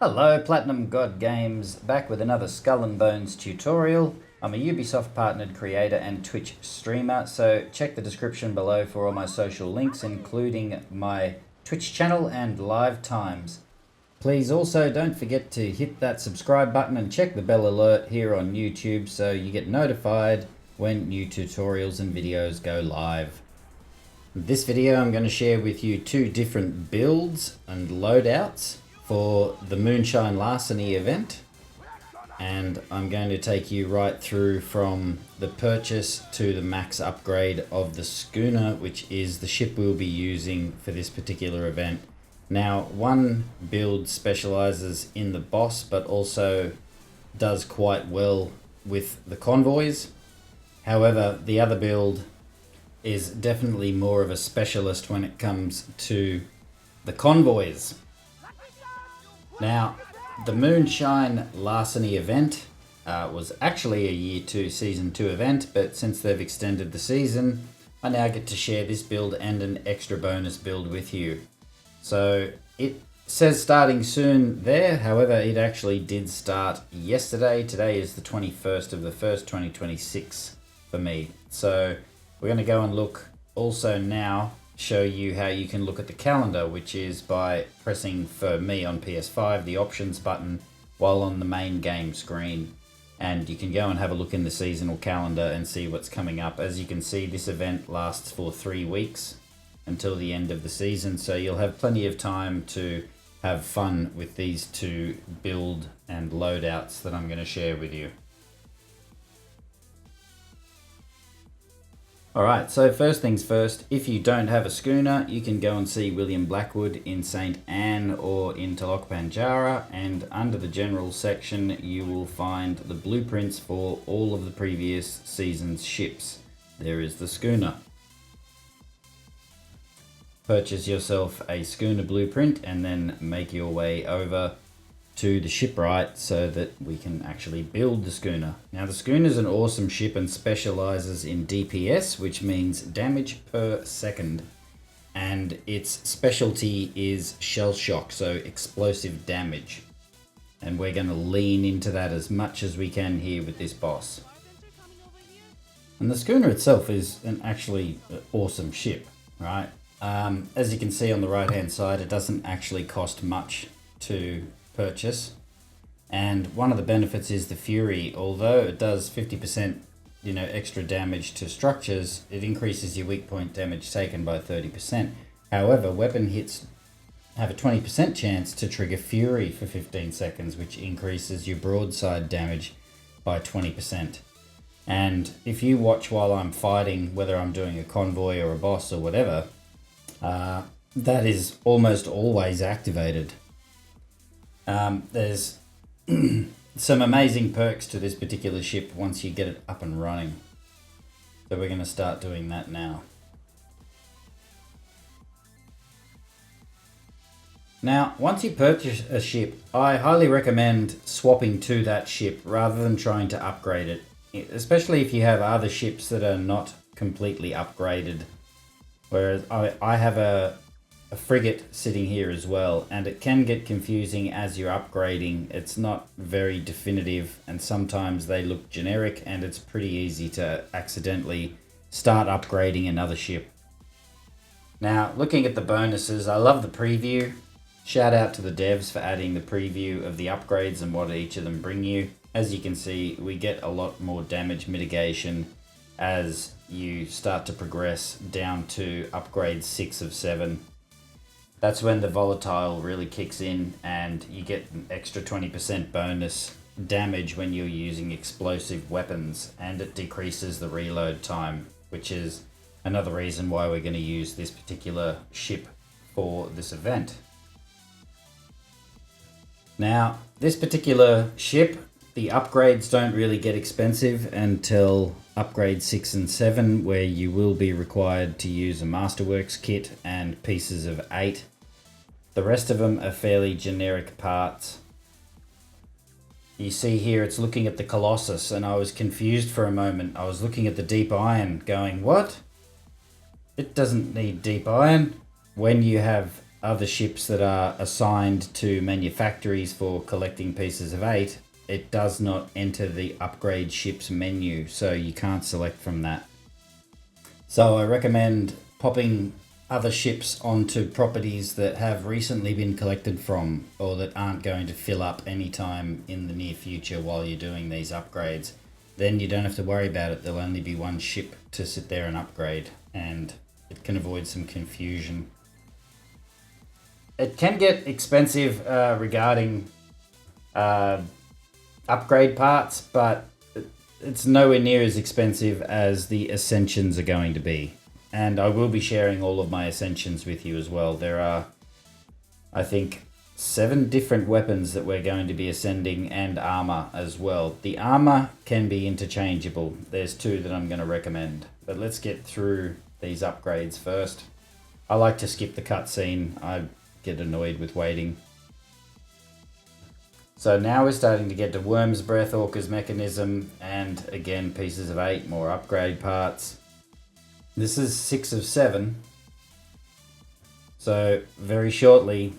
Hello, Platinum God Games, back with another Skull and Bones tutorial. I'm a Ubisoft partnered creator and Twitch streamer, so check the description below for all my social links, including my Twitch channel and live times. Please also don't forget to hit that subscribe button and check the bell alert here on YouTube so you get notified when new tutorials and videos go live. In this video I'm going to share with you two different builds and loadouts for the Moonshine Larceny event, and I'm going to take you right through from the purchase to the max upgrade of the Schooner, which is the ship we'll be using for this particular event. Now, one build specializes in the boss but also does quite well with the convoys. However, the other build is definitely more of a specialist when it comes to the convoys. Now, the Moonshine Larceny event was actually a Year 2 Season 2 event, but since they've extended the season, I now get to share this build and an extra bonus build with you. So it says starting soon there, however it actually did start yesterday. Today is the 21st of the 1st, 2026 for me. So we're going to go and look also now, show you how you can look at the calendar, which is by pressing, for me on PS5, the options button while on the main game screen. And you can go and have a look in the seasonal calendar and see what's coming up. As you can see, this event lasts for 3 weeks until the end of the season, so you'll have plenty of time to have fun with these two build and loadouts that I'm going to share with you. Alright, so first things first, if you don't have a schooner, you can go and see William Blackwood in St. Anne or in Talok Banjara, and under the general section you will find the blueprints for all of the previous season's ships. There is the schooner. Purchase yourself a schooner blueprint and then make your way over to the shipwright so that we can actually build the schooner. Now, the schooner is an awesome ship and specializes in DPS, which means damage per second, and its specialty is shell shock, so explosive damage, and we're going to lean into that as much as we can here with this boss. And the schooner itself is an actually awesome ship, right? As you can see on the right hand side, it doesn't actually cost much to purchase, and one of the benefits is the Fury. Although it does 50% extra damage to structures, it increases your weak point damage taken by 30%. However, weapon hits have a 20% chance to trigger Fury for 15 seconds, which increases your broadside damage by 20%. And if you watch while I'm fighting, whether I'm doing a convoy or a boss or whatever, that is almost always activated. There's some amazing perks to this particular ship once you get it up and running. So we're going to start doing that now. Now, once you purchase a ship, I highly recommend swapping to that ship rather than trying to upgrade it, especially if you have other ships that are not completely upgraded. Whereas I have a frigate sitting here as well, and it can get confusing as you're upgrading. It's not very definitive, and sometimes they look generic, and it's pretty easy to accidentally start upgrading another ship. Now, looking at the bonuses, I love the preview. Shout out to the devs for adding the preview of the upgrades and what each of them bring you. As you can see, we get a lot more damage mitigation as you start to progress down to upgrade 6 of 7. That's when the volatile really kicks in, and you get an extra 20% bonus damage when you're using explosive weapons, and it decreases the reload time, which is another reason why we're going to use this particular ship for this event. Now, this particular ship, the upgrades don't really get expensive until upgrade 6 and 7, where you will be required to use a Masterworks kit and pieces of 8. The rest of them are fairly generic parts. You see here it's looking at the Colossus, and I was confused for a moment. I was looking at the deep iron going, what? It doesn't need deep iron. When you have other ships that are assigned to manufactories for collecting pieces of 8, it does not enter the upgrade ships menu, so you can't select from that. So I recommend popping other ships onto properties that have recently been collected from, or that aren't going to fill up anytime in the near future while you're doing these upgrades. Then you don't have to worry about it. There'll only be one ship to sit there and upgrade, and it can avoid some confusion. It can get expensive regarding upgrade parts, but it's nowhere near as expensive as the ascensions are going to be. And I will be sharing all of my ascensions with you as well. There are, I think, 7 different weapons that we're going to be ascending, and armor as well. The armor can be interchangeable. There's 2 that I'm going to recommend. But let's get through these upgrades first. I like to skip the cutscene. I get annoyed with waiting. So now we're starting to get to Worm's Breath, Orca's Mechanism, and again pieces of 8, more upgrade parts. This is 6 of 7. So very shortly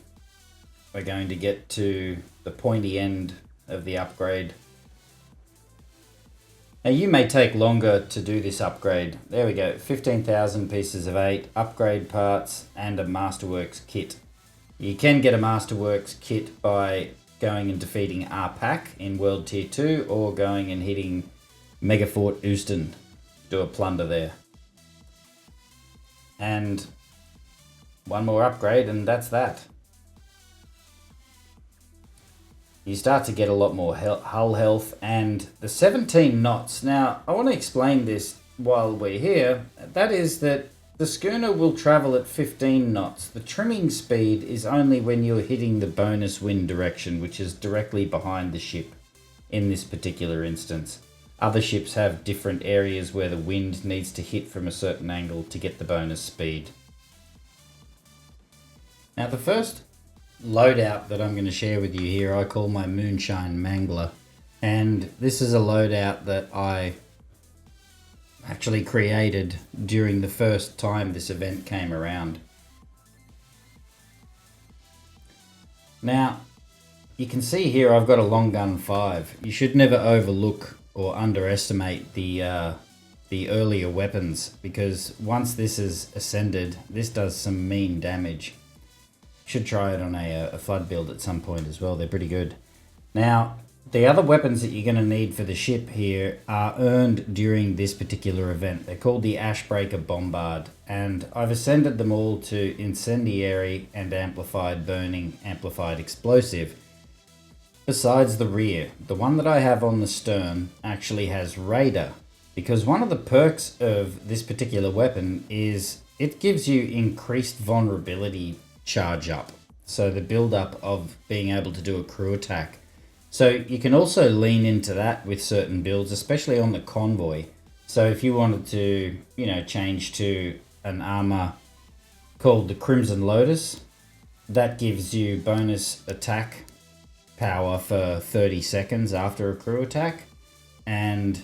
we're going to get to the pointy end of the upgrade. Now you may take longer to do this upgrade. There we go, 15,000 pieces of 8, upgrade parts, and a Masterworks kit. You can get a Masterworks kit by going and defeating R-Pack in World Tier 2, or going and hitting Megafort Houston. Do a plunder there. And one more upgrade, and that's that. You start to get a lot more hull health, and the 17 knots. Now, I want to explain this while we're here. That is that the schooner will travel at 15 knots. The trimming speed is only when you're hitting the bonus wind direction, which is directly behind the ship in this particular instance. Other ships have different areas where the wind needs to hit from a certain angle to get the bonus speed. Now the first loadout that I'm going to share with you here, I call my Moonshine Mangla. And this is a loadout that I actually created during the first time this event came around. Now, you can see here I've got a long gun 5. You should never overlook or underestimate the earlier weapons, because once this is ascended, this does some mean damage. Should try it on a flood build at some point as well. They're pretty good. Now, the other weapons that you're going to need for the ship here are earned during this particular event. They're called the Ashbreaker Bombard, and I've ascended them all to Incendiary and Amplified Burning, Amplified Explosive. Besides the rear, the one that I have on the stern actually has Raider, because one of the perks of this particular weapon is it gives you increased vulnerability charge up. So the build up of being able to do a crew attack. So you can also lean into that with certain builds, especially on the Convoy. So if you wanted to, change to an armor called the Crimson Lotus, that gives you bonus attack power for 30 seconds after a crew attack. And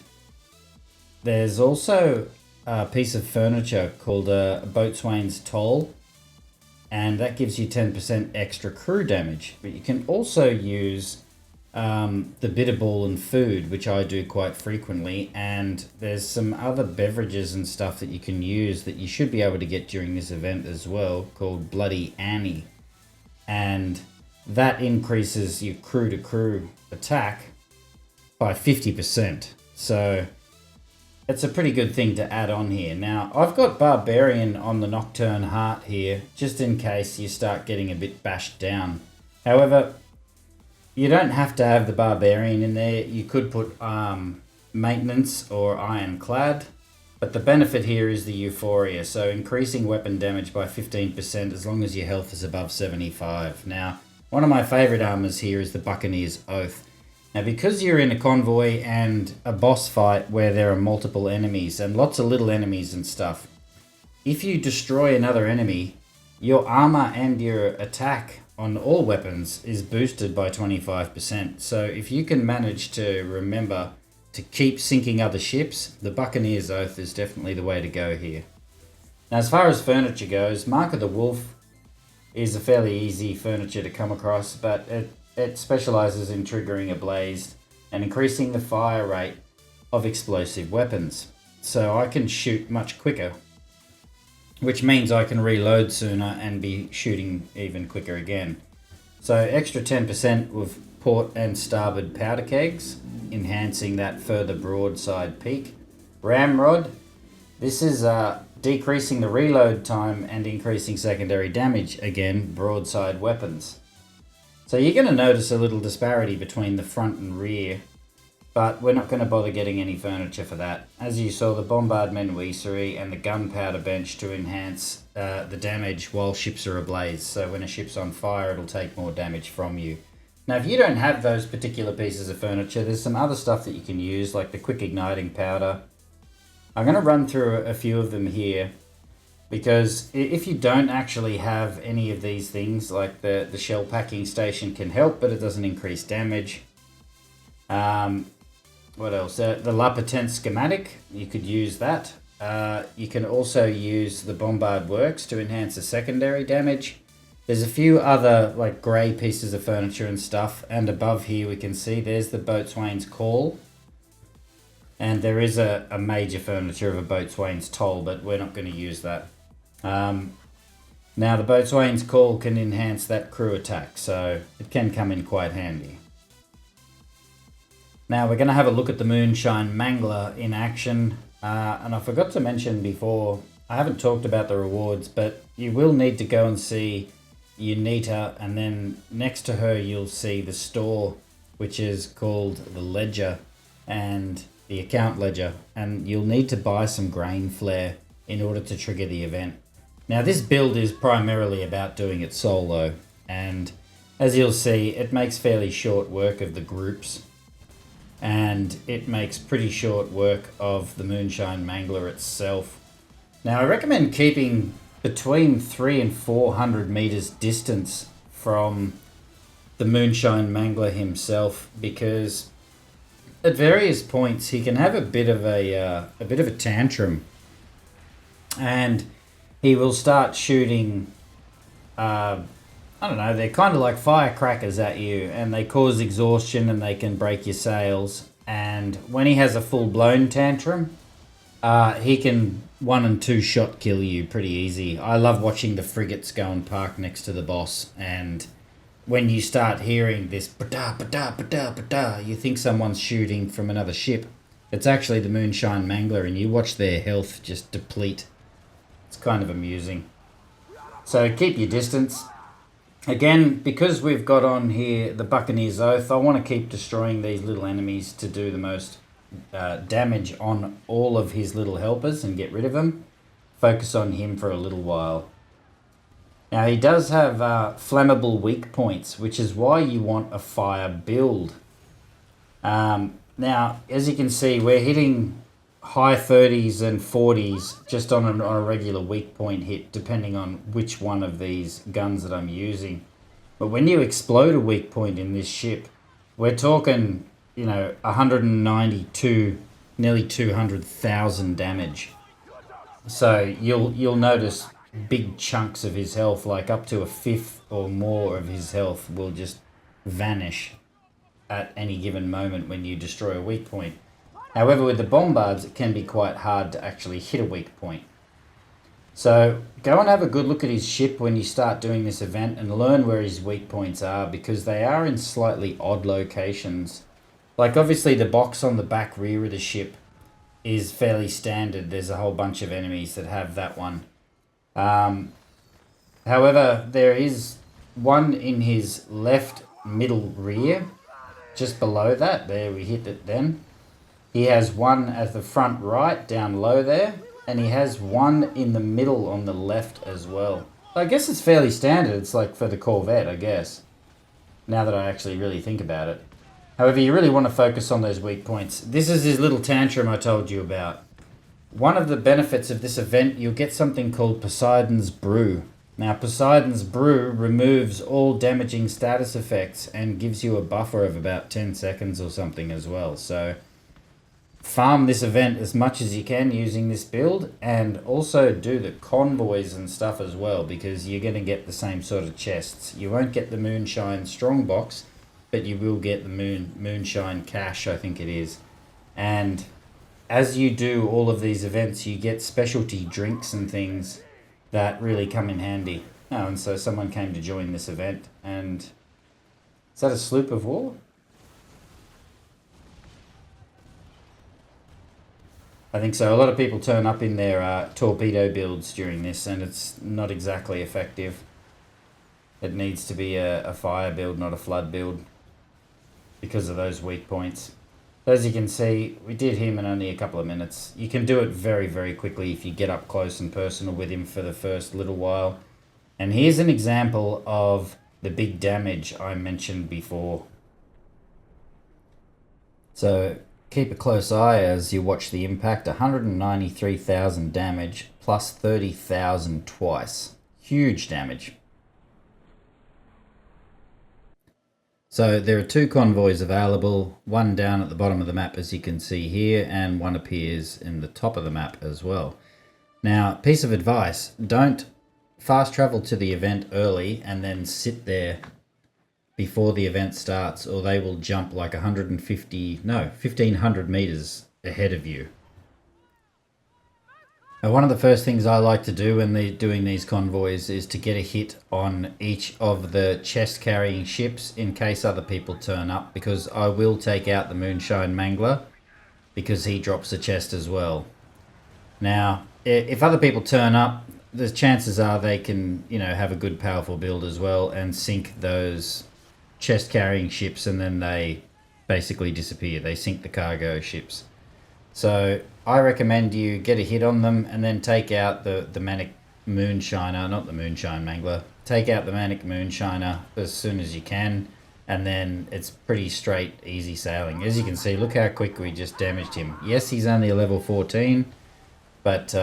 there's also a piece of furniture called a Boatswain's Toll, and that gives you 10% extra crew damage. But you can also use the bitter ball and food, which I do quite frequently, and there's some other beverages and stuff that you can use that you should be able to get during this event as well, called Bloody Annie, and that increases your crew to crew attack by 50%. So it's a pretty good thing to add on here. Now I've got Barbarian on the Nocturne Heart here, just in case you start getting a bit bashed down. However, you don't have to have the Barbarian in there. You could put Maintenance or Ironclad, but the benefit here is the Euphoria, so increasing weapon damage by 15% as long as your health is above 75. Now, one of my favourite armors here is the Buccaneer's Oath. Now, because you're in a convoy and a boss fight where there are multiple enemies and lots of little enemies and stuff, if you destroy another enemy, your armor and your attack on all weapons is boosted by 25%. So if you can manage to remember to keep sinking other ships, the Buccaneer's Oath is definitely the way to go here. Now, as far as furniture goes, Mark of the Wolf is a fairly easy furniture to come across, but it specializes in triggering a blaze and increasing the fire rate of explosive weapons. So I can shoot much quicker, which means I can reload sooner and be shooting even quicker again. So extra 10% with port and starboard powder kegs, enhancing that further broadside peak. Ramrod, this is decreasing the reload time and increasing secondary damage, again, broadside weapons. So you're going to notice a little disparity between the front and rear, but we're not going to bother getting any furniture for that. As you saw, the bombardment weasery and the gunpowder bench to enhance the damage while ships are ablaze. So when a ship's on fire, it'll take more damage from you. Now, if you don't have those particular pieces of furniture, there's some other stuff that you can use, like the quick igniting powder. I'm going to run through a few of them here, because if you don't actually have any of these things, like the shell packing station can help, but it doesn't increase damage. What else? The La Patente schematic, you could use that. You can also use the Bombard Works to enhance the secondary damage. There's a few other like grey pieces of furniture and stuff, and above here we can see there's the Boatswain's Call. And there is a major furniture of a Boatswain's Toll, but we're not going to use that. Now the Boatswain's Call can enhance that crew attack, so it can come in quite handy. Now we're going to have a look at the Moonshine Mangler in action. And I forgot to mention before, I haven't talked about the rewards, but you will need to go and see Unita, and then next to her you'll see the store, which is called the Ledger and the Account Ledger, and you'll need to buy some grain flare in order to trigger the event. Now this build is primarily about doing it solo, and as you'll see, it makes fairly short work of the groups, and it makes pretty short work of the Moonshine Mangler itself. Now I recommend keeping between 300 and 400 meters distance from the Moonshine Mangler himself, because at various points he can have a bit of a tantrum, and he will start shooting. I don't know. They're kind of like firecrackers at you, and they cause exhaustion, and they can break your sails. And when he has a full-blown tantrum, he can 1 and 2 shot kill you pretty easy. I love watching the frigates go and park next to the boss, and when you start hearing this pa-da, pa-da, pa-da, pa-da, you think someone's shooting from another ship. It's actually the Moonshine Mangler, and you watch their health just deplete. It's kind of amusing. So keep your distance. Again, because we've got on here the Buccaneer's Oath, I want to keep destroying these little enemies to do the most damage on all of his little helpers and get rid of them. Focus on him for a little while. Now he does have flammable weak points, which is why you want a fire build. Now, as you can see, we're hitting high 30s and 40s just on a regular weak point hit, depending on which one of these guns that I'm using. But when you explode a weak point in this ship, we're talking, 192, nearly 200,000 damage. So you'll notice big chunks of his health, like up to a fifth or more of his health, will just vanish at any given moment when you destroy a weak point. However, with the bombards, it can be quite hard to actually hit a weak point. So go and have a good look at his ship when you start doing this event and learn where his weak points are, because they are in slightly odd locations. Like obviously the box on the back rear of the ship is fairly standard. There's a whole bunch of enemies that have that one. However, there is one in his left middle rear, just below that. There, we hit it then. He has one at the front right, down low there, and he has one in the middle on the left as well. I guess it's fairly standard. It's like for the Corvette, I guess, now that I actually really think about it. However, you really want to focus on those weak points. This is his little tantrum I told you about. One of the benefits of this event, you'll get something called Poseidon's Brew. Now, Poseidon's Brew removes all damaging status effects and gives you a buffer of about 10 seconds or something as well. So farm this event as much as you can using this build, and also do the convoys and stuff as well, because you're going to get the same sort of chests. You won't get the Moonshine Strongbox, but you will get the Moonshine Cache, I think it is. And as you do all of these events, you get specialty drinks and things that really come in handy. Oh, and so someone came to join this event, and is that a sloop of war? I think so. A lot of people turn up in their torpedo builds during this, and it's not exactly effective. It needs to be a fire build, not a flood build, because of those weak points. As you can see, we did him in only a couple of minutes. You can do it very, very quickly if you get up close and personal with him for the first little while. And here's an example of the big damage I mentioned before. So keep a close eye as you watch the impact. 193,000 damage plus 30,000 twice. Huge damage. So there are 2 convoys available, one down at the bottom of the map as you can see here, and one appears in the top of the map as well. Now, piece of advice, don't fast travel to the event early and then sit there before the event starts, or they will jump like 1,500 meters ahead of you. Now, one of the first things I like to do when they're doing these convoys is to get a hit on each of the chest carrying ships in case other people turn up, because I will take out the Moonshine Mangler because he drops a chest as well. Now, if other people turn up, the chances are they can, have a good powerful build as well and sink those chest carrying ships, and then they basically disappear. They sink the cargo ships. So I recommend you get a hit on them and then take out the Manic Moonshiner, not the Moonshine Mangler. Take out the Manic Moonshiner as soon as you can, and then it's pretty straight, easy sailing. As you can see, look how quick we just damaged him. Yes, he's only a level 14, but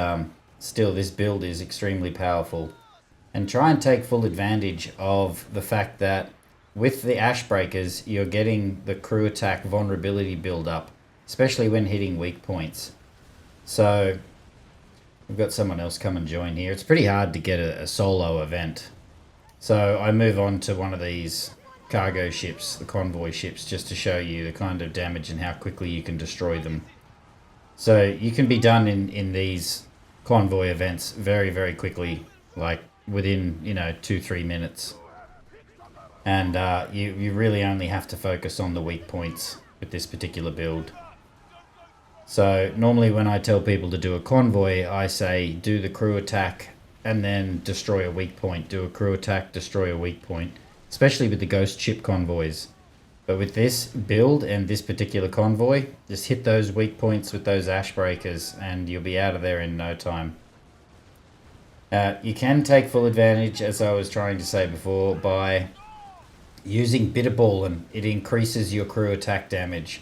still this build is extremely powerful. And try and take full advantage of the fact that with the Ash Breakers, you're getting the crew attack vulnerability build up, especially when hitting weak points. So we've got someone else come and join here. It's pretty hard to get a solo event. So I move on to one of these cargo ships, the convoy ships, just to show you the kind of damage and how quickly you can destroy them. So you can be done in these convoy events very, very quickly, like within 2-3 minutes. And you really only have to focus on the weak points with this particular build. So normally when I tell people to do a convoy, I say do the crew attack and then destroy a weak point. Do a crew attack, destroy a weak point, especially with the ghost ship convoys. But with this build and this particular convoy, just hit those weak points with those Ash Breakers and you'll be out of there in no time. You can take full advantage, as I was trying to say before, by using Bitterball, and it increases your crew attack damage.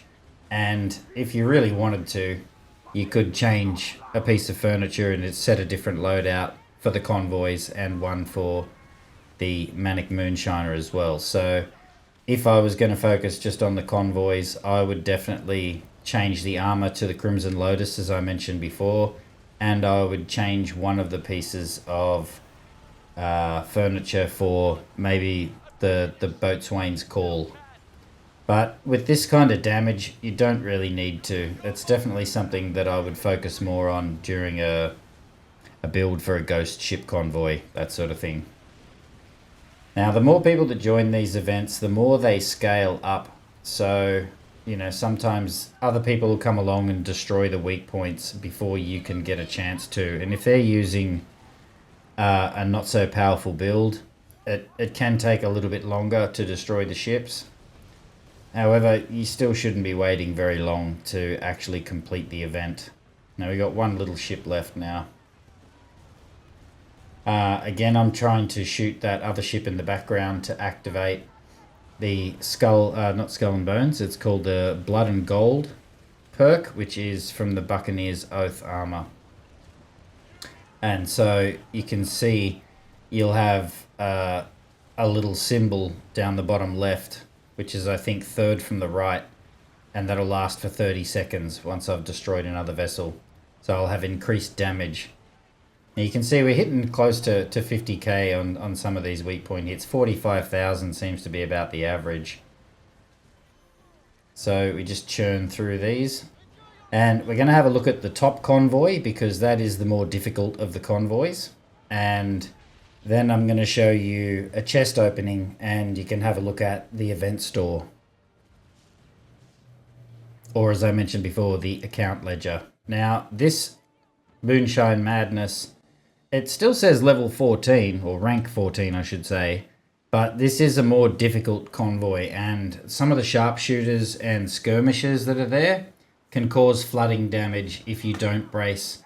And if you really wanted to, you could change a piece of furniture and set a different loadout for the convoys and one for the Manic Moonshiner as well. So if I was going to focus just on the convoys, I would definitely change the armor to the Crimson Lotus, as I mentioned before, and I would change one of the pieces of furniture for maybe the Boatswain's Call. But with this kind of damage, you don't really need to. It's definitely something that I would focus more on during a build for a ghost ship convoy, that sort of thing. Now, the more people that join these events, the more they scale up. So, sometimes other people will come along and destroy the weak points before you can get a chance to. And if they're using a not so powerful build, it can take a little bit longer to destroy the ships. However, you still shouldn't be waiting very long to actually complete the event. Now, we got one little ship left now. Again, I'm trying to shoot that other ship in the background to activate the not Skull and Bones, it's called the Blood and Gold perk, which is from the Buccaneer's Oath armor. And so you can see you'll have a little symbol down the bottom left, which is I think third from the right, and that'll last for 30 seconds once I've destroyed another vessel. So I'll have increased damage. Now you can see we're hitting close to 50k on some of these weak point hits. 45,000 seems to be about the average. So we just churn through these. And we're going to have a look at the top convoy because that is the more difficult of the convoys. And then I'm going to show you a chest opening and you can have a look at the event store. Or as I mentioned before, the account ledger. Now this Moonshine Madness, it still says level 14 or rank 14 I should say. But this is a more difficult convoy and some of the sharpshooters and skirmishers that are there can cause flooding damage if you don't brace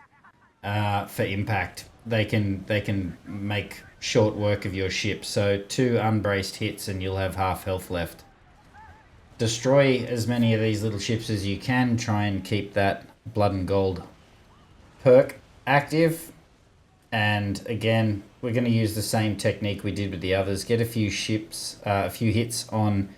for impact. They can make short work of your ship. So 2 unbraced hits and you'll have half health left. Destroy as many of these little ships as you can. Try and keep that blood and gold perk active. And again, we're going to use the same technique we did with the others. Get a few ships, a few hits on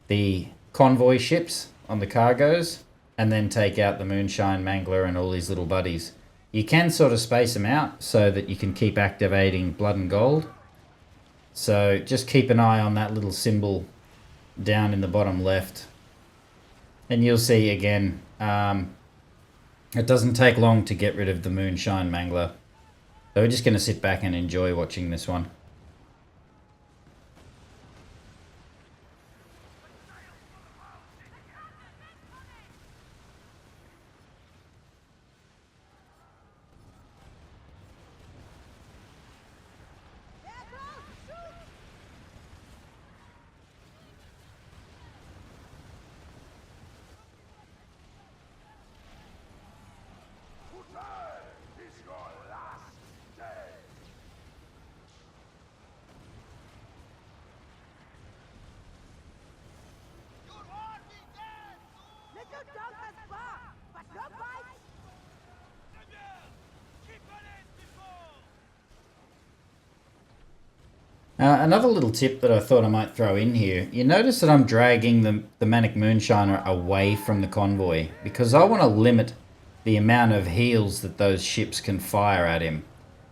the convoy ships, on the cargoes, and then take out the Moonshine, Mangla and all these little buddies. You can sort of space them out so that you can keep activating blood and gold. So just keep an eye on that little symbol down in the bottom left. And you'll see again, it doesn't take long to get rid of the Moonshine Mangla. So we're just going to sit back and enjoy watching this one. Another little tip that I thought I might throw in here. You notice that I'm dragging the Manic Moonshiner away from the convoy because I want to limit the amount of heals that those ships can fire at him.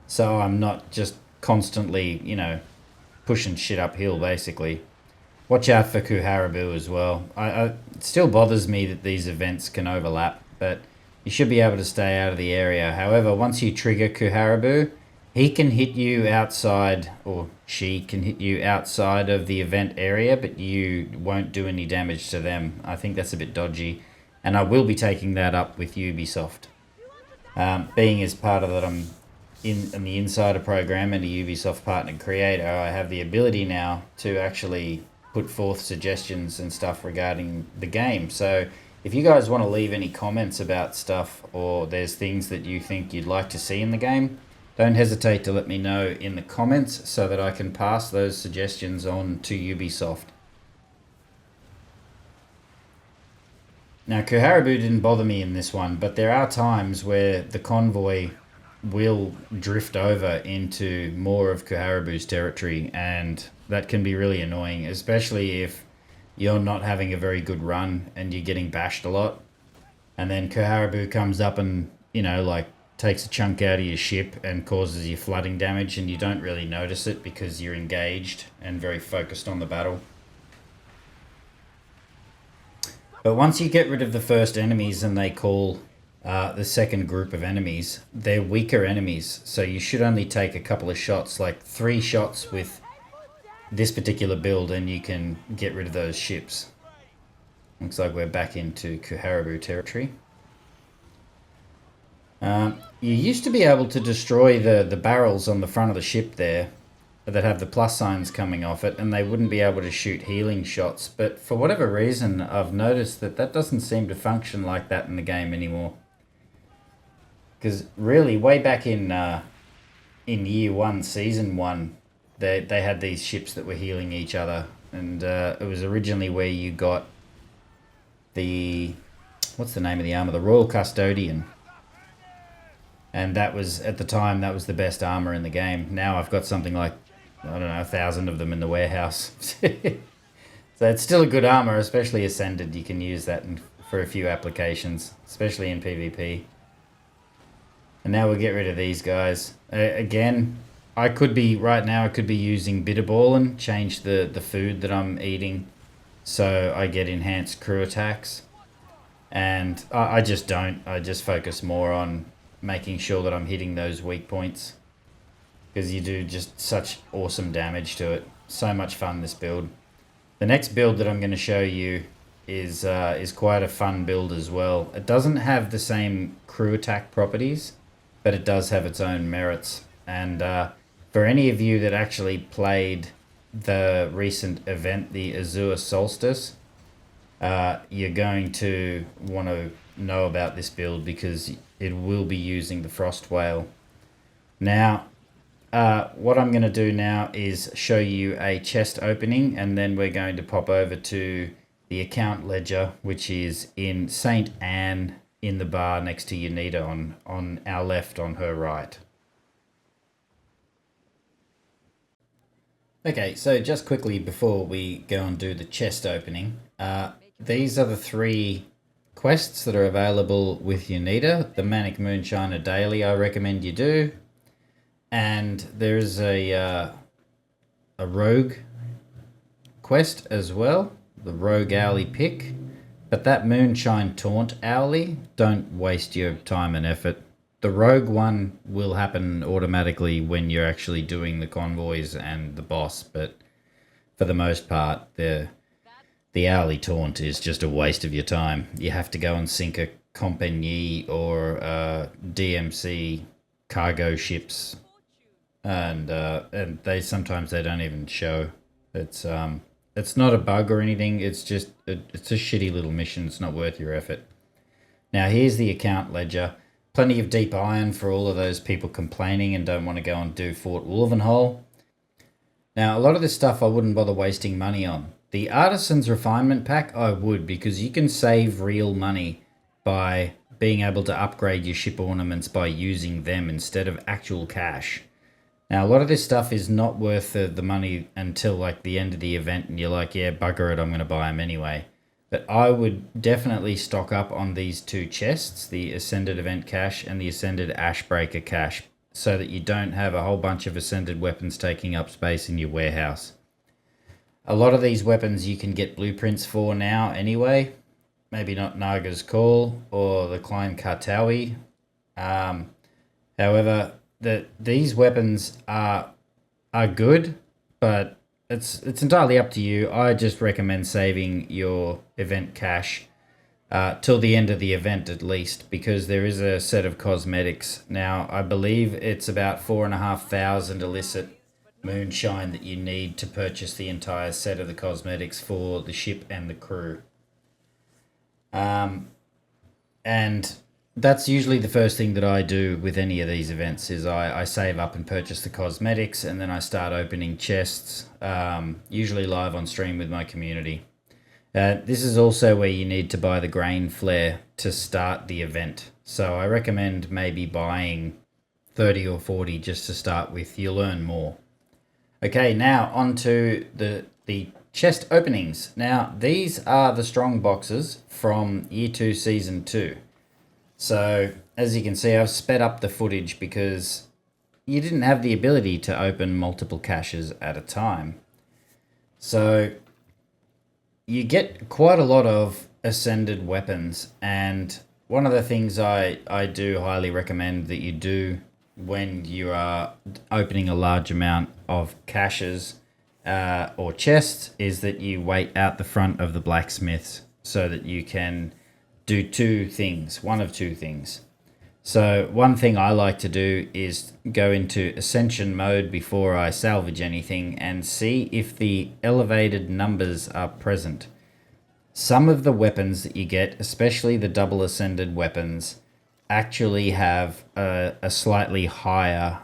So I'm not just constantly, you know, pushing shit uphill basically. Watch out for Kuharabu as well. It still bothers me that these events can overlap, but you should be able to stay out of the area. However, once you trigger Kuharabu, he can hit you outside, or she can hit you outside of the event area, but you won't do any damage to them. I think that's a bit dodgy, and I will be taking that up with Ubisoft. Being as part of that, I'm in the Insider program and a Ubisoft partner creator, I have the ability now to actually put forth suggestions and stuff regarding the game. So if you guys want to leave any comments about stuff, or there's things that you think you'd like to see in the game, don't hesitate to let me know in the comments so that I can pass those suggestions on to Ubisoft. Now, Kuharabu didn't bother me in this one, but there are times where the convoy will drift over into more of Kuharabu's territory, and that can be really annoying, especially if you're not having a very good run and you're getting bashed a lot. And then Kuharabu comes up and, you know, like, takes a chunk out of your ship and causes you flooding damage, and you don't really notice it because you're engaged and very focused on the battle. But once you get rid of the first enemies and they call the second group of enemies, they're weaker enemies, so you should only take a couple of shots, like 3 shots with this particular build, and you can get rid of those ships. Looks like we're back into Kuharabu territory. You used to be able to destroy the barrels on the front of the ship there that have the plus signs coming off it, and they wouldn't be able to shoot healing shots. But for whatever reason, I've noticed that doesn't seem to function like that in the game anymore. Because really, way back in year 1, season 1, they had these ships that were healing each other, and it was originally where you got the, what's the name of the armor? The Royal Custodian. And that was, at the time, that was the best armor in the game. Now I've got something like, I don't know, 1,000 of them in the warehouse. So it's still a good armor, especially Ascended. You can use that for a few applications, especially in PvP. And now we'll get rid of these guys. Again, I could be using Bitterballen, change the food that I'm eating so I get enhanced crew attacks. And I just don't. I just focus more on making sure that I'm hitting those weak points, because you do just such awesome damage to it. So much fun, this build. The next build that I'm going to show you is quite a fun build as well. It doesn't have the same crew attack properties, but it does have its own merits. And for any of you that actually played the recent event, the Azure Solstice, you're going to want to know about this build because it will be using the Frost Whale. Now, what I'm going to do now is show you a chest opening, and then we're going to pop over to the account ledger, which is in St. Anne, in the bar next to Unita on our left, on her right. Okay, so just quickly before we go and do the chest opening, these are the 3 quests that are available with Unita. The Manic Moonshiner Daily I recommend you do. And there's a rogue quest as well, the rogue owlie pick. But that Moonshine Taunt owlie, don't waste your time and effort. The rogue one will happen automatically when you're actually doing the convoys and the boss, but for the most part, the owlie taunt is just a waste of your time. You have to go and sink a compagnie or DMC cargo ships, and they sometimes they don't even show. It's not a bug or anything. It's just it's a shitty little mission. It's not worth your effort. Now here's the account ledger. Plenty of deep iron for all of those people complaining and don't want to go and do Fort Wolvenhole. Now a lot of this stuff I wouldn't bother wasting money on. The Artisan's Refinement Pack I would, because you can save real money by being able to upgrade your ship ornaments by using them instead of actual cash. Now, a lot of this stuff is not worth the money until like the end of the event and you're like, yeah, bugger it, I'm going to buy them anyway. But I would definitely stock up on these 2 chests, the Ascended Event Cache and the Ascended Ashbreaker Cache, so that you don't have a whole bunch of Ascended weapons taking up space in your warehouse. A lot of these weapons you can get blueprints for now anyway. Maybe not Naga's Call or the Klein Kartawi. However, these weapons are good, but it's entirely up to you. I just recommend saving your event cache till the end of the event at least, because there is a set of cosmetics. Now, I believe it's about 4,500 illicit moonshine that you need to purchase the entire set of the cosmetics for the ship and the crew. And that's usually the first thing that I do with any of these events is I save up and purchase the cosmetics, and then I start opening chests, usually live on stream with my community. This is also where you need to buy the grain flare to start the event. So I recommend maybe buying 30 or 40 just to start with. You'll earn more. Okay, now on to the chest openings. Now, these are the strong boxes from Year 2 Season 2. So, as you can see, I've sped up the footage because you didn't have the ability to open multiple caches at a time. So, you get quite a lot of ascended weapons, and one of the things I do highly recommend that you do when you are opening a large amount of caches or chests is that you wait out the front of the blacksmiths so that you can do one of two things. So one thing I like to do is go into Ascension mode before I salvage anything and see if the elevated numbers are present. Some of the weapons that you get, especially the double ascended weapons, actually have a slightly higher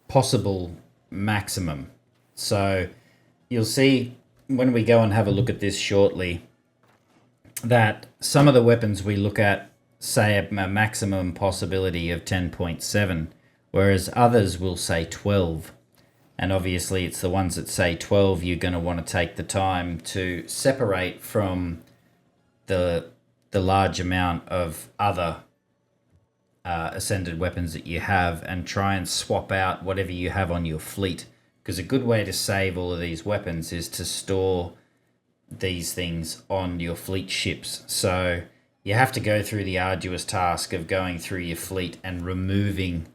possible maximum. So you'll see when we go and have a look at this shortly that some of the weapons we look at say a maximum possibility of 10.7, whereas others will say 12. And obviously it's the ones that say 12 you're going to want to take the time to separate from the the large amount of other ascended weapons that you have and try and swap out whatever you have on your fleet. Because a good way to save all of these weapons is to store these things on your fleet ships. So you have to go through the arduous task of going through your fleet and removing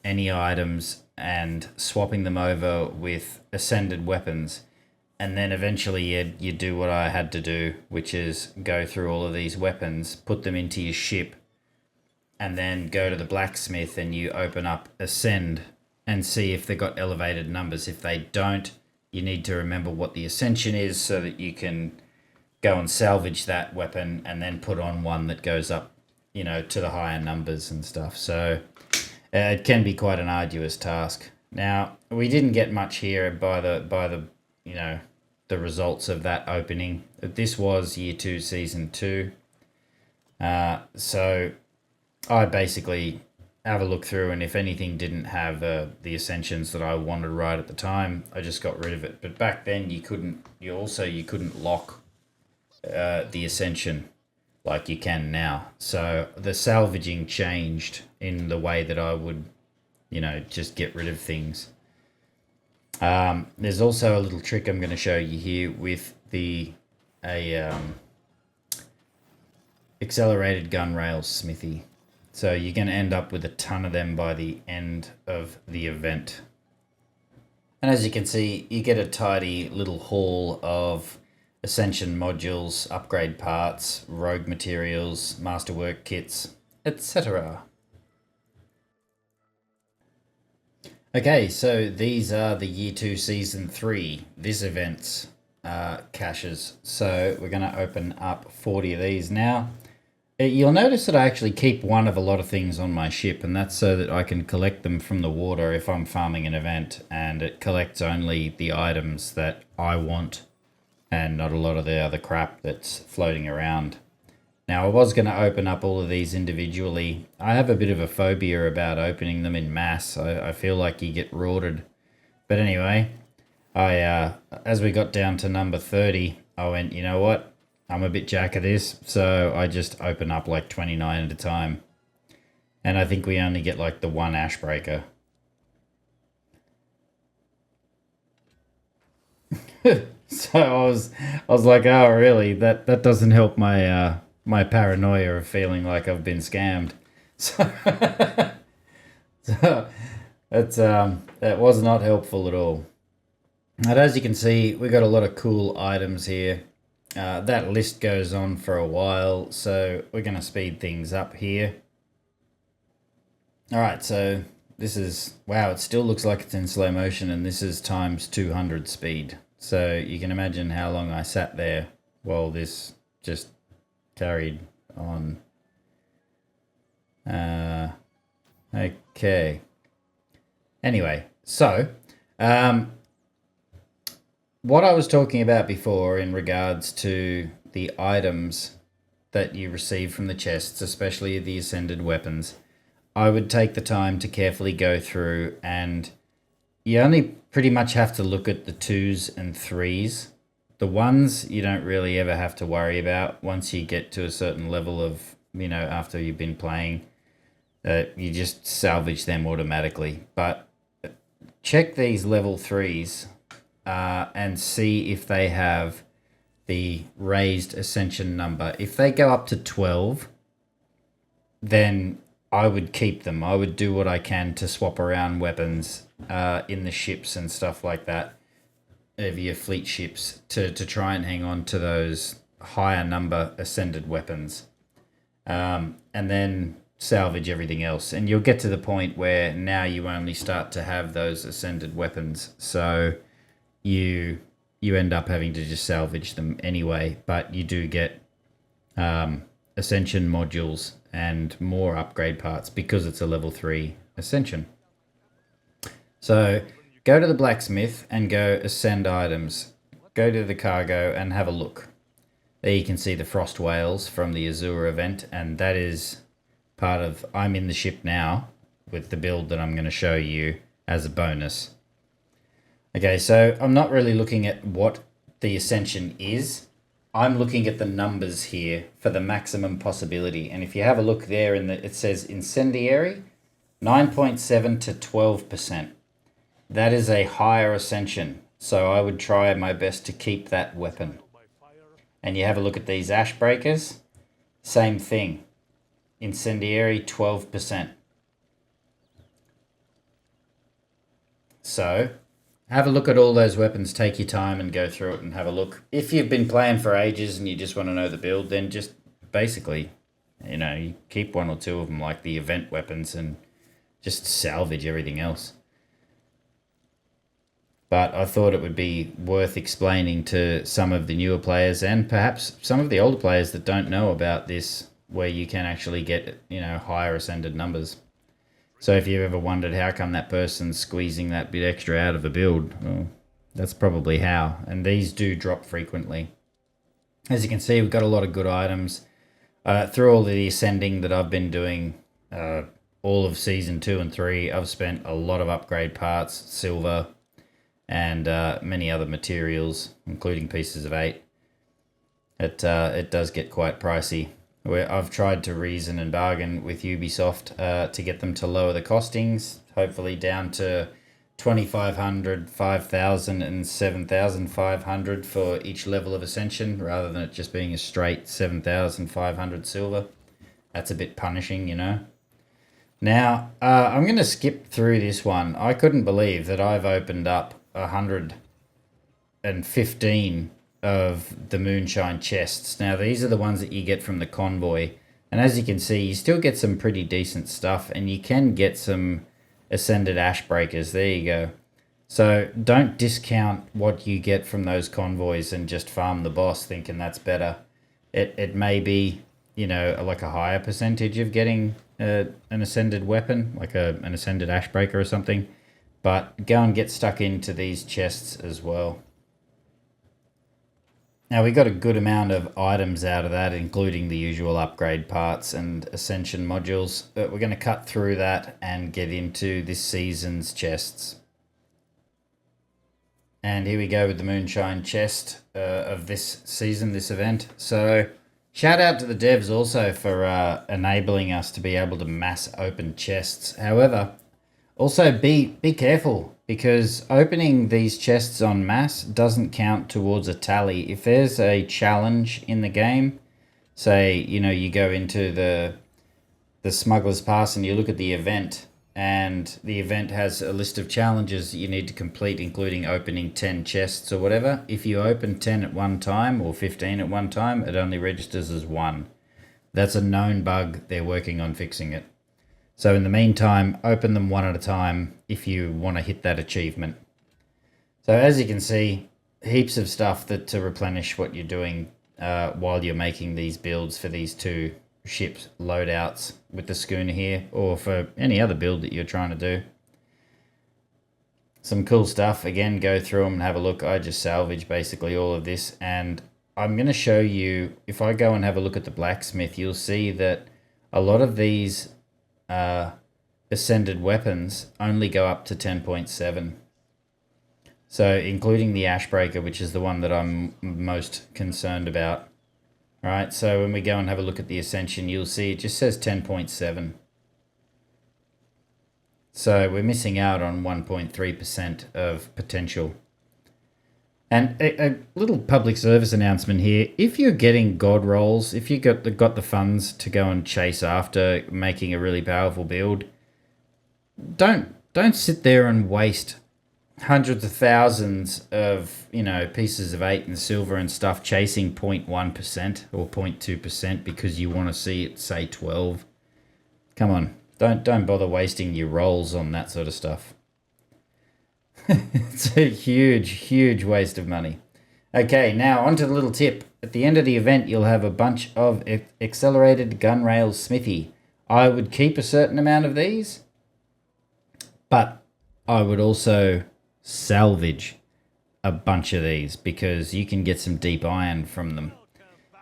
any items and swapping them over with ascended weapons. And then eventually you do what I had to do, which is go through all of these weapons, put them into your ship, and then go to the blacksmith and you open up Ascend and see if they've got elevated numbers. If they don't, you need to remember what the Ascension is so that you can go and salvage that weapon and then put on one that goes up, you know, to the higher numbers and stuff. So it can be quite an arduous task. Now, we didn't get much here by the you know, the results of that opening. This was Year 2, Season 2. So I basically have a look through, and if anything didn't have the ascensions that I wanted right at the time, I just got rid of it. But back then you couldn't lock the ascension like you can now. So the salvaging changed in the way that I would, you know, just get rid of things. There's also a little trick I'm going to show you here with accelerated gun rails smithy. So you're going to end up with a ton of them by the end of the event. And as you can see, you get a tidy little haul of ascension modules, upgrade parts, rogue materials, masterwork kits, etc. Okay, so these are the Year 2 Season 3, this event's caches. So we're going to open up 40 of these now. You'll notice that I actually keep one of a lot of things on my ship, and that's so that I can collect them from the water if I'm farming an event, and it collects only the items that I want and not a lot of the other crap that's floating around. Now, I was going to open up all of these individually. I have a bit of a phobia about opening them in mass. I feel like you get rorted. But anyway, as we got down to number 30, I went, you know what? I'm a bit jack of this, so I just open up like 29 at a time. And I think we only get like the one ashbreaker. So I was like, oh really? That doesn't help my my paranoia of feeling like I've been scammed. So, that was not helpful at all. And as you can see, we got a lot of cool items here. That list goes on for a while, so we're going to speed things up here. Alright, so this is, wow, it still looks like it's in slow motion, and this is times 200 speed. So you can imagine how long I sat there while this just carried on. Okay. Anyway, so what I was talking about before in regards to the items that you receive from the chests, especially the ascended weapons, I would take the time to carefully go through, and you only pretty much have to look at the 2s and 3s. The 1s you don't really ever have to worry about once you get to a certain level of, you know, after you've been playing. You just salvage them automatically. But check these level 3s and see if they have the raised ascension number. If they go up to 12, then I would keep them. I would do what I can to swap around weapons in the ships and stuff like that, of your fleet ships, to try and hang on to those higher number ascended weapons, and then salvage everything else. And you'll get to the point where now you only start to have those ascended weapons, so you end up having to just salvage them anyway, but you do get ascension modules and more upgrade parts because it's a level 3 ascension. So go to the blacksmith and go ascend items. Go to the cargo and have a look. There you can see the frost whales from the Azure event, and that is part of, I'm in the ship now with the build that I'm going to show you as a bonus. Okay, so I'm not really looking at what the ascension is. I'm looking at the numbers here for the maximum possibility. And if you have a look there, it says incendiary, 9.7 to 12%. That is a higher ascension. So I would try my best to keep that weapon. And you have a look at these ash breakers, same thing. Incendiary, 12%. So have a look at all those weapons, take your time and go through it and have a look. If you've been playing for ages and you just want to know the build, then just basically, you keep one or two of them like the event weapons and just salvage everything else. But I thought it would be worth explaining to some of the newer players and perhaps some of the older players that don't know about this, where you can actually get, higher ascended numbers. So if you've ever wondered how come that person's squeezing that bit extra out of a build, well, that's probably how. And these do drop frequently. As you can see, we've got a lot of good items. Through all the ascending that I've been doing, all of Season 2 and 3, I've spent a lot of upgrade parts, silver, and many other materials, including pieces of 8. It does get quite pricey. I've tried to reason and bargain with Ubisoft to get them to lower the costings, hopefully down to 2,500, 5,000 and 7,500 for each level of ascension, rather than it just being a straight 7,500 silver. That's a bit punishing, Now, I'm going to skip through this one. I couldn't believe that I've opened up 115 of the Moonshine chests. Now, these are the ones that you get from the Convoy. And as you can see, you still get some pretty decent stuff. And you can get some Ascended Ash Breakers. There you go. So don't discount what you get from those Convoys and just farm the boss thinking that's better. It may be, like a higher percentage of getting an Ascended weapon, like an Ascended Ash Breaker or something. But go and get stuck into these chests as well. Now, we got a good amount of items out of that, including the usual upgrade parts and ascension modules. But we're going to cut through that and get into this season's chests. And here we go with the Moonshine chest of this season, this event. So shout out to the devs also for enabling us to be able to mass open chests. However, also be careful, because opening these chests en masse doesn't count towards a tally. If there's a challenge in the game, say, you go into the Smuggler's Pass and you look at the event, and the event has a list of challenges that you need to complete, including opening 10 chests or whatever. If you open 10 at one time or 15 at one time, it only registers as 1. That's a known bug. They're working on fixing it. So in the meantime, open them one at a time if you want to hit that achievement. So as you can see, heaps of stuff to replenish what you're doing while you're making these builds for these 2 ship loadouts with the schooner here, or for any other build that you're trying to do. Some cool stuff. Again, go through them and have a look. I just salvage basically all of this, and I'm going to show you, if I go and have a look at the blacksmith, you'll see that a lot of these ascended weapons only go up to 10.7. So including the Ashbreaker, which is the one that I'm most concerned about. Alright, so when we go and have a look at the Ascension, you'll see it just says 10.7. So we're missing out on 1.3% of potential. And a little public service announcement here. If you're getting god rolls, if you got the funds to go and chase after making a really powerful build, don't sit there and waste hundreds of thousands of, pieces of 8 and silver and stuff chasing 0.1% or 0.2% because you want to see it say 12. Come on, don't bother wasting your rolls on that sort of stuff. It's a huge waste of money. Okay, now onto the little tip. At the end of the event, you'll have a bunch of accelerated gun rails smithy. I would keep a certain amount of these, but I would also salvage a bunch of these because you can get some deep iron from them.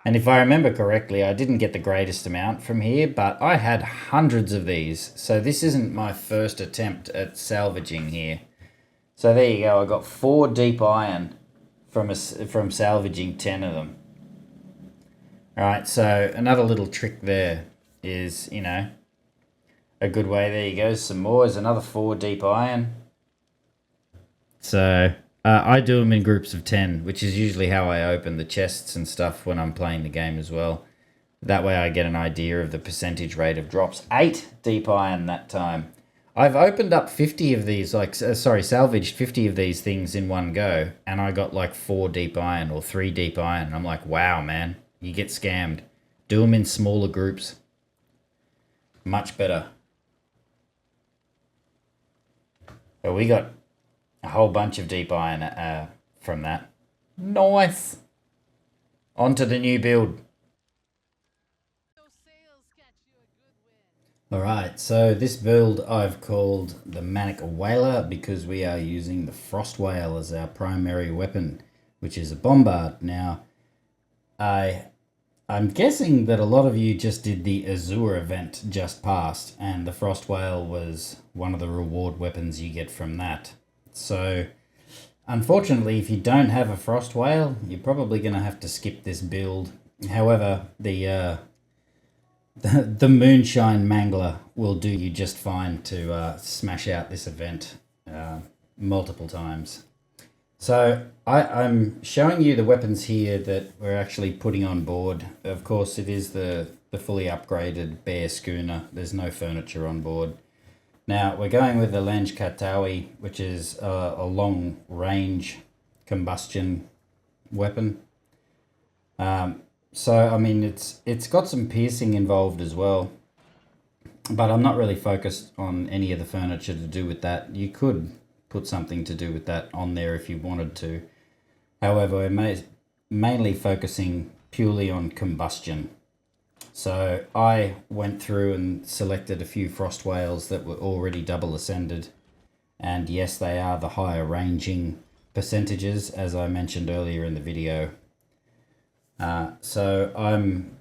And if I remember correctly, I didn't get the greatest amount from here, but I had hundreds of these. So this isn't my first attempt at salvaging here. So there you go. I got 4 deep iron from salvaging 10 of them. Alright, so another little trick there is, you know, a good way. There you go, some more is another 4 deep iron. So I do them in groups of 10, which is usually how I open the chests and stuff when I'm playing the game as well. That way I get an idea of the percentage rate of drops. 8 deep iron that time. I've opened up 50 of these, salvaged 50 of these things in one go, and I got like 4 deep iron or 3 deep iron. I'm like, wow, man, you get scammed. Do them in smaller groups. Much better. But we got a whole bunch of deep iron from that. Nice. On to the new build. Alright, so this build I've called the Manic Wailer because we are using the Frost Whale as our primary weapon, which is a bombard. Now, I'm guessing that a lot of you just did the Azure event just past, and the Frost Whale was one of the reward weapons you get from that. So, unfortunately, if you don't have a Frost Whale, you're probably going to have to skip this build. However, the Moonshine Mangler will do you just fine to smash out this event multiple times. So I'm showing you the weapons here that we're actually putting on board. Of course, it is the fully upgraded Bear Schooner. There's no furniture on board. Now, we're going with the Lange Katawi, which is a long-range combustion weapon. So, I mean, it's got some piercing involved as well, but I'm not really focused on any of the furniture to do with that. You could put something to do with that on there if you wanted to. However, we're mainly focusing purely on combustion. So I went through and selected a few Frost Whales that were already double ascended. And yes, they are the higher ranging percentages, as I mentioned earlier in the video. So I'm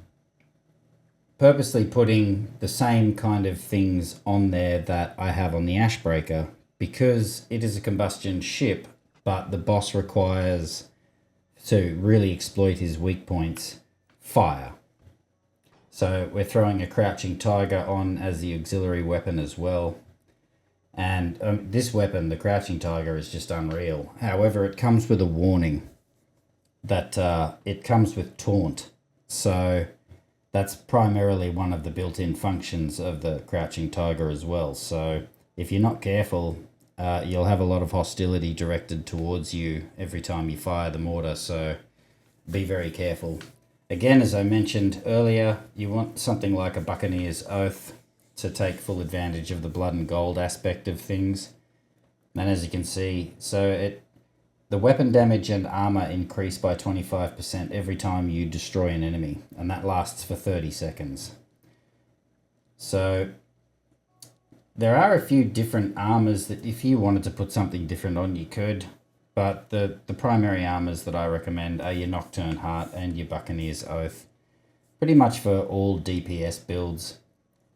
purposely putting the same kind of things on there that I have on the Ashbreaker because it is a combustion ship, but the boss requires, to really exploit his weak points, fire. So we're throwing a Crouching Tiger on as the auxiliary weapon as well. And this weapon, the Crouching Tiger, is just unreal. However, it comes with a warning that it comes with taunt. So that's primarily one of the built-in functions of the Crouching Tiger as well. So if you're not careful, you'll have a lot of hostility directed towards you every time you fire the mortar. So be very careful. Again, as I mentioned earlier, you want something like a Buccaneer's Oath to take full advantage of the blood and gold aspect of things. And as you can see, the weapon damage and armor increase by 25% every time you destroy an enemy, and that lasts for 30 seconds. So there are a few different armors that if you wanted to put something different on, you could. But the primary armors that I recommend are your Nocturne Heart and your Buccaneer's Oath. Pretty much for all DPS builds,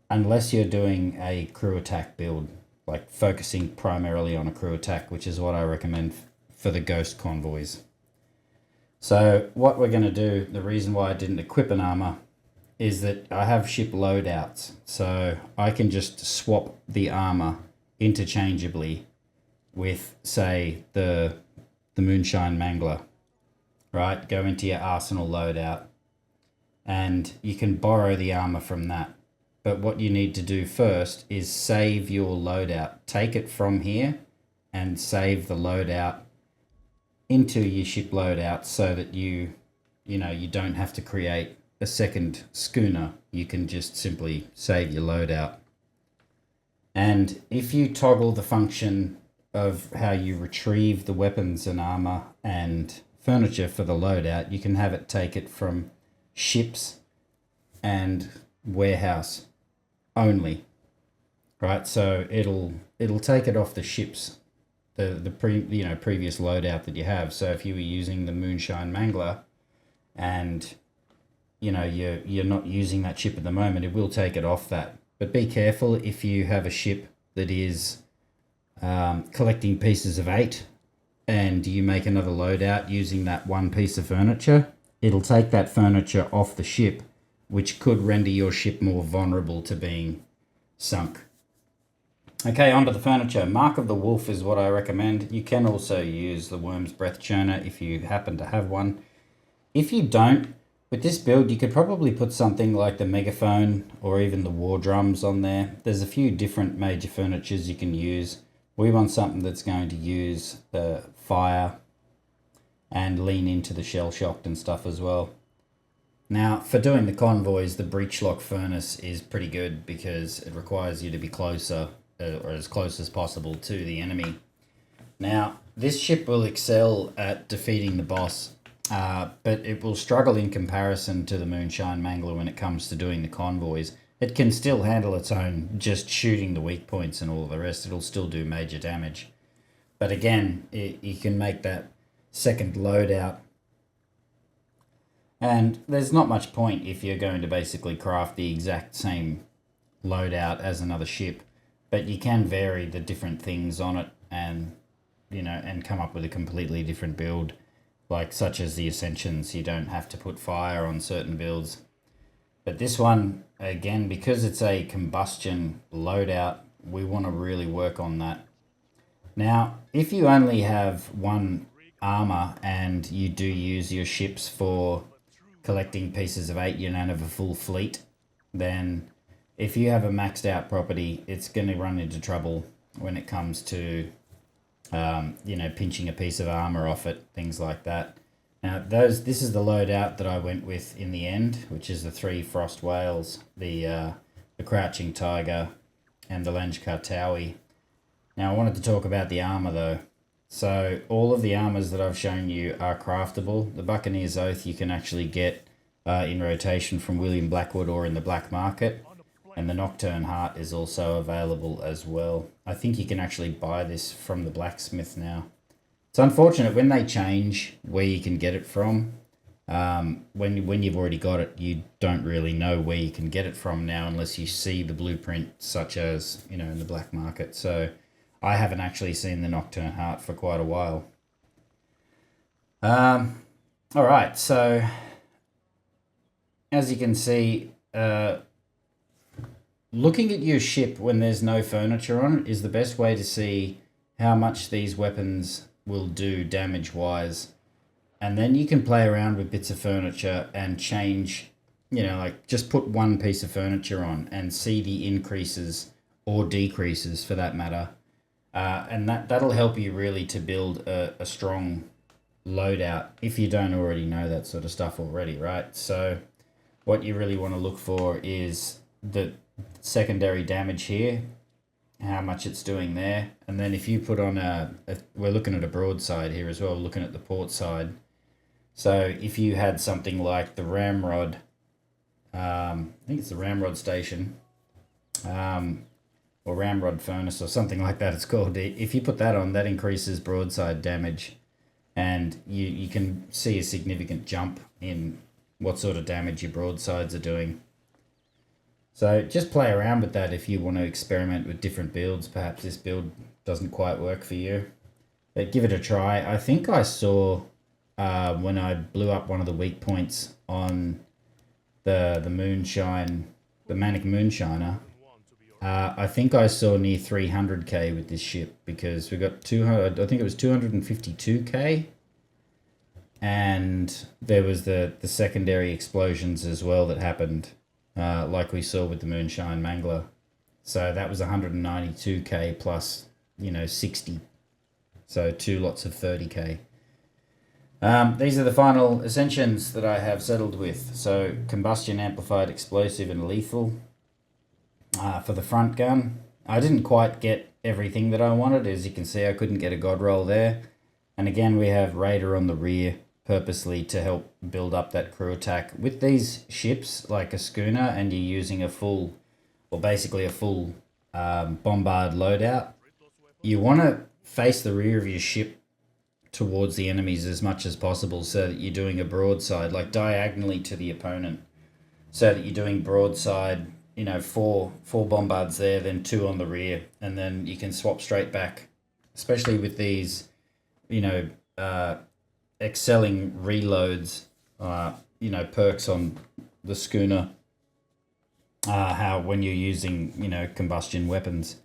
unless you're doing a crew attack build, like focusing primarily on a crew attack, which is what I recommend for the Ghost Convoys. So what we're going to do, the reason why I didn't equip an armor, is that I have ship loadouts. So I can just swap the armor interchangeably with, say, the Moonshine Mangler, right? Go into your arsenal loadout and you can borrow the armor from that. But what you need to do first is save your loadout. Take it from here and save the loadout into your ship loadout so that you don't have to create a second schooner. You can just simply save your loadout. And if you toggle the function of how you retrieve the weapons and armor and furniture for the loadout, you can have it take it from ships and warehouse only, right? So it'll take it off the ships, the previous loadout that you have. So if you were using the Moonshine Mangler and you're not using that ship at the moment, it will take it off that. But be careful if you have a ship that is collecting pieces of 8 and you make another loadout using that one piece of furniture, it'll take that furniture off the ship, which could render your ship more vulnerable to being sunk. Okay, onto the furniture. Mark of the Wolf is what I recommend. You can also use the Worm's Breath Churner if you happen to have one. If you don't, with this build, you could probably put something like the Megaphone or even the War Drums on there. There's a few different major furnitures you can use. We want something that's going to use the fire and lean into the shell shocked and stuff as well. Now, for doing the convoys, the breech lock furnace is pretty good because it requires you to be closer or as close as possible to the enemy. Now, this ship will excel at defeating the boss, but it will struggle in comparison to the Moonshine Mangler when it comes to doing the convoys. It can still handle its own, just shooting the weak points and all the rest. It'll still do major damage. But again, you can make that second loadout. And there's not much point if you're going to basically craft the exact same loadout as another ship. But you can vary the different things on it and, and come up with a completely different build. Like such as the Ascensions, you don't have to put fire on certain builds. But this one, again, because it's a combustion loadout, we want to really work on that. Now, if you only have one armour and you do use your ships for collecting pieces of 8, you don't have a full fleet, then if you have a maxed out property, it's going to run into trouble when it comes to, pinching a piece of armour off it, things like that. Now, this is the loadout that I went with in the end, which is the 3 Frost Whales, the Crouching Tiger, and the Lanjkar Towie. Now, I wanted to talk about the armour, though. So, all of the armours that I've shown you are craftable. The Buccaneer's Oath you can actually get in rotation from William Blackwood or in the black market. And the Nocturne Heart is also available as well. I think you can actually buy this from the blacksmith now. It's unfortunate when they change where you can get it from. When you've already got it, you don't really know where you can get it from now unless you see the blueprint, such as, in the black market. So I haven't actually seen the Nocturne Heart for quite a while. All right, so as you can see, looking at your ship when there's no furniture on it is the best way to see how much these weapons will do damage-wise. And then you can play around with bits of furniture and change, just put one piece of furniture on and see the increases or decreases for that matter. And that'll help you really to build a strong loadout if you don't already know that sort of stuff already, right? So what you really want to look for is the secondary damage here, how much it's doing there. And then if you put on we're looking at a broadside here as well, looking at the port side. So if you had something like the Ramrod, I think it's the Ramrod Station, or Ramrod Furnace or something like that it's called. If you put that on, that increases broadside damage, and you can see a significant jump in what sort of damage your broadsides are doing. So just play around with that if you want to experiment with different builds. Perhaps this build doesn't quite work for you, but give it a try. I think I saw when I blew up one of the weak points on the Moonshine, the Manic Moonshiner, I think I saw near 300k with this ship because we got 200. I think it was 252k, and there was the secondary explosions as well that happened. Like we saw with the Moonshine Mangler. So that was 192k plus, 60. So 2 lots of 30k. These are the final ascensions that I have settled with. So combustion, amplified, explosive, and lethal. For the front gun, I didn't quite get everything that I wanted. As you can see, I couldn't get a god roll there. And again, we have Raider on the rear, purposely to help build up that crew attack. With these ships, like a schooner, and you're using a full, or basically a full bombard loadout, you want to face the rear of your ship towards the enemies as much as possible so that you're doing a broadside, like diagonally to the opponent, so that you're doing broadside, 4 bombards there, then 2 on the rear, and then you can swap straight back, especially with these, excelling reloads. you know, perks on the schooner. How when you're using, you know, combustion weapons,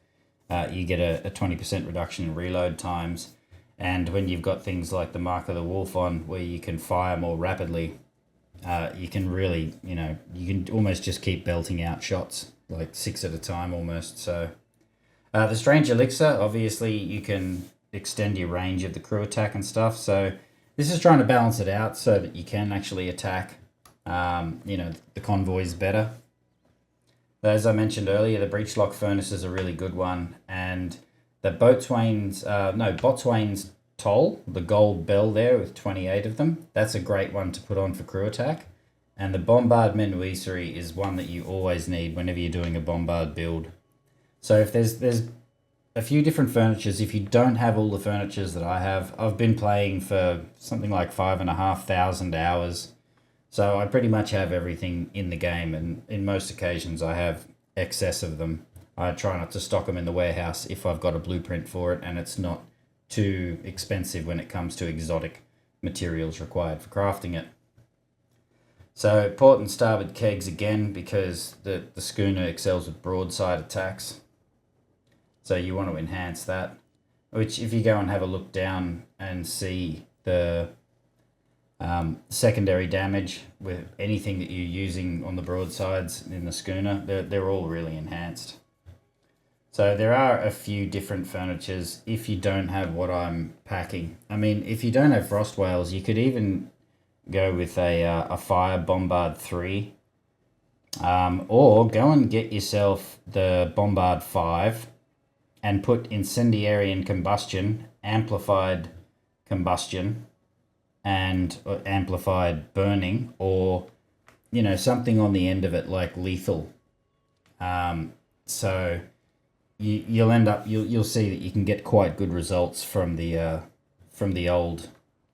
you get a 20% reduction in reload times. And when you've got things like the Mark of the Wolf on, where you can fire more rapidly, you can really, you know, you can almost just keep belting out shots, like 6 at a time almost. So the Strange Elixir, obviously you can extend your range of the crew attack and stuff. So this is trying to balance it out so that you can actually attack, you know, the convoys better. As I mentioned earlier, the Breachlock Furnace is a really good one, and the Boatswain's Toll, the gold bell there with 28 of them, that's a great one to put on for crew attack. And the Bombard Menuiserie is one that you always need whenever you're doing a bombard build. So if there's a few different furnitures, if you don't have all the furnitures that I have, I've been playing for something like 5,500 hours. So I pretty much have everything in the game, and in most occasions I have excess of them. I try not to stock them in the warehouse if I've got a blueprint for it and it's not too expensive when it comes to exotic materials required for crafting it. So port and starboard kegs again, because the schooner excels with broadside attacks. So you want to enhance that, which if you go and have a look down and see the secondary damage with anything that you're using on the broadsides in the schooner, they're all really enhanced. So there are a few different furnitures if you don't have what I'm packing. I mean, if you don't have Frost Whales, you could even go with a Fire Bombard 3. Or go and get yourself the Bombard 5 and put Incendiary and Combustion, Amplified Combustion, and amplified burning, or, you know, something on the end of it like lethal. So you'll end up, you'll see that you can get quite good results from the old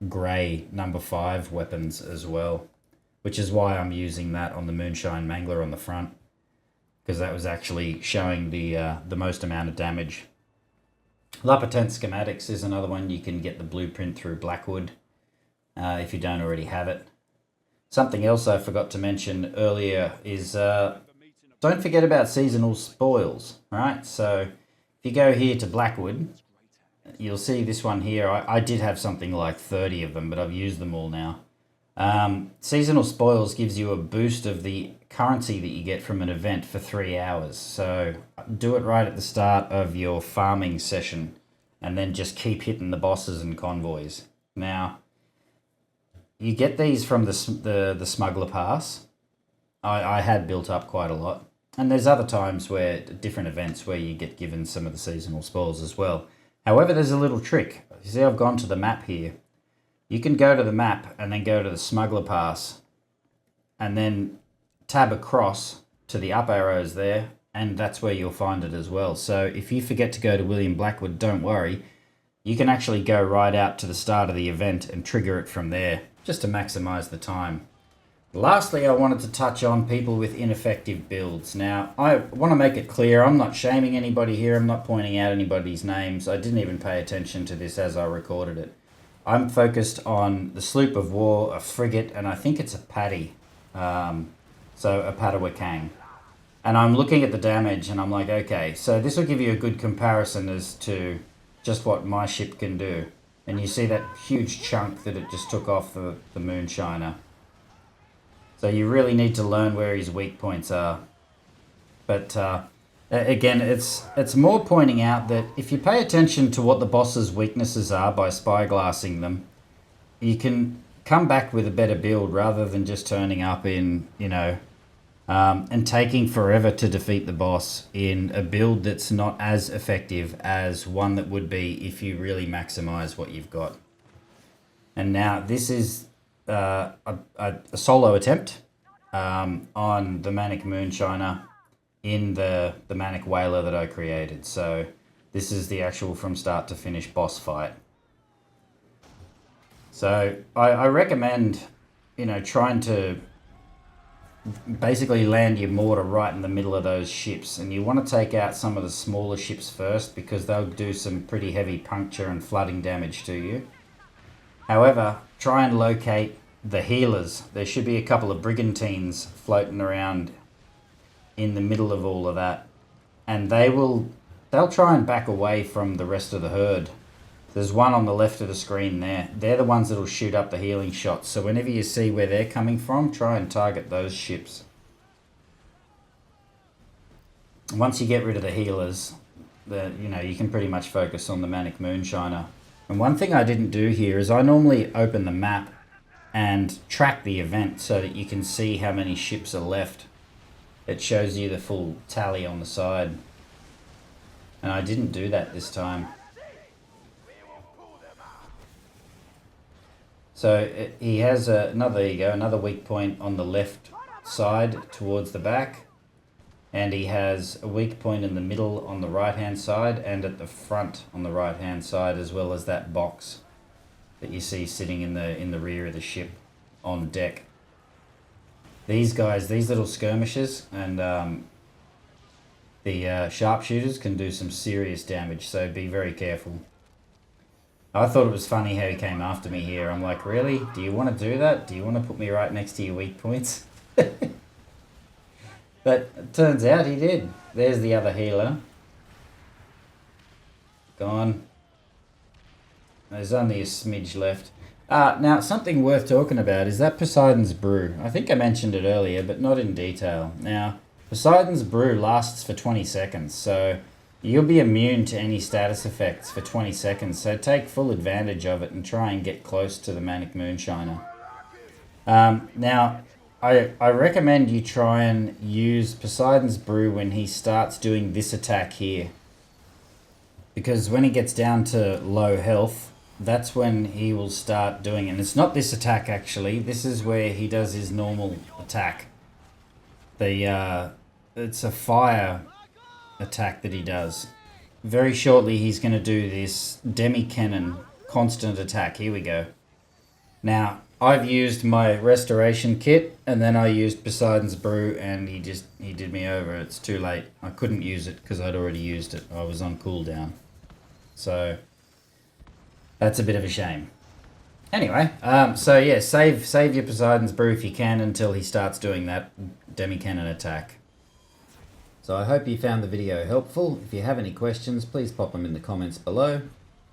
grey number 5 weapons as well, which is why I'm using that on the Moonshine Mangler on the front, because that was actually showing the most amount of damage. Lapotent Schematics is another one. You can get the blueprint through Blackwood if you don't already have it. Something else I forgot to mention earlier is don't forget about seasonal spoils, right? So if you go here to Blackwood, you'll see this one here. I did have something like 30 of them, but I've used them all now. Seasonal spoils gives you a boost of the currency that you get from an event for 3 hours. So do it right at the start of your farming session, and then just keep hitting the bosses and convoys. Now, you get these from the Smuggler Pass. I had built up quite a lot. And there's other times where, different events where you get given some of the seasonal spoils as well. However, there's a little trick. You see, I've gone to the map here. You can go to the map and then go to the Smuggler Pass and then tab across to the up arrows there, and that's where you'll find it as well. So if you forget to go to William Blackwood, don't worry. You can actually go right out to the start of the event and trigger it from there, just to maximize the time. Lastly, I wanted to touch on people with ineffective builds. Now, I want to make it clear, I'm not shaming anybody here, I'm not pointing out anybody's names. I didn't even pay attention to this as I recorded it. I'm focused on the sloop of war, a frigate, and I think it's a paddy. So a Padawakang. And I'm looking at the damage and I'm like, okay, so this will give you a good comparison as to just what my ship can do. And you see that huge chunk that it just took off the Moonshiner. So you really need to learn where his weak points are. But again, it's more pointing out that if you pay attention to what the boss's weaknesses are by spyglassing them, you can come back with a better build rather than just turning up in, you know, and taking forever to defeat the boss in a build that's not as effective as one that would be if you really maximize what you've got. And now this is a solo attempt on the Manic Moonshiner in the Manic Wailer that I created. So this is the actual from start to finish boss fight. So I recommend, you know, trying to basically land your mortar right in the middle of those ships, and you want to take out some of the smaller ships first because they'll do some pretty heavy puncture and flooding damage to you. However, try and locate the healers. There should be a couple of brigantines floating around in the middle of all of that. And they'll try and back away from the rest of the herd. There's one on the left of the screen there. They're the ones that'll shoot up the healing shots. So whenever you see where they're coming from, try and target those ships. Once you get rid of the healers, you can pretty much focus on the Manic Moonshiner. And one thing I didn't do here is I normally open the map and track the event so that you can see how many ships are left. It shows you the full tally on the side. And I didn't do that this time. So he has another weak point on the left side towards the back. And he has a weak point in the middle on the right hand side and at the front on the right hand side, as well as that box that you see sitting in the rear of the ship on deck. These guys, these little skirmishers and the sharpshooters can do some serious damage, so be very careful. I thought it was funny how he came after me here. I'm like, really? Do you want to do that? Do you want to put me right next to your weak points? But it turns out he did. There's the other healer. Gone. There's only a smidge left. Now, something worth talking about is that Poseidon's Brew. I think I mentioned it earlier, but not in detail. Now, Poseidon's Brew lasts for 20 seconds, so you'll be immune to any status effects for 20 seconds, so take full advantage of it and try and get close to the Manic Moonshiner. Now, I recommend you try and use Poseidon's Brew when he starts doing this attack here. Because when he gets down to low health, that's when he will start doing it. And it's not this attack actually, this is where he does his normal attack. It's a fire attack that he does. Very shortly he's going to do this demi-cannon constant attack. Here we go. Now, I've used my restoration kit, and then I used Poseidon's Brew, and he did me over. It's too late. I couldn't use it because I'd already used it. I was on cooldown. So, that's a bit of a shame. Anyway, so yeah, save your Poseidon's Brew if you can until he starts doing that demi-cannon attack. So I hope you found the video helpful. If you have any questions, please pop them in the comments below.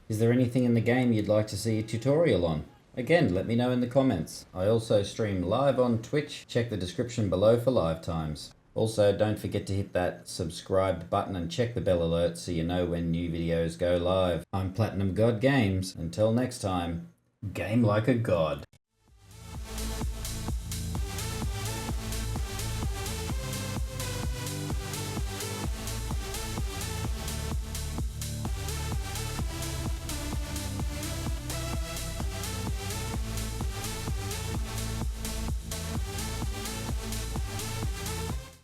Is there anything in the game you'd like to see a tutorial on? Again, let me know in the comments. I also stream live on Twitch. Check the description below for live times. Also, don't forget to hit that subscribe button and check the bell alert so you know when new videos go live. I'm Platinum God Games. Until next time, game like a god.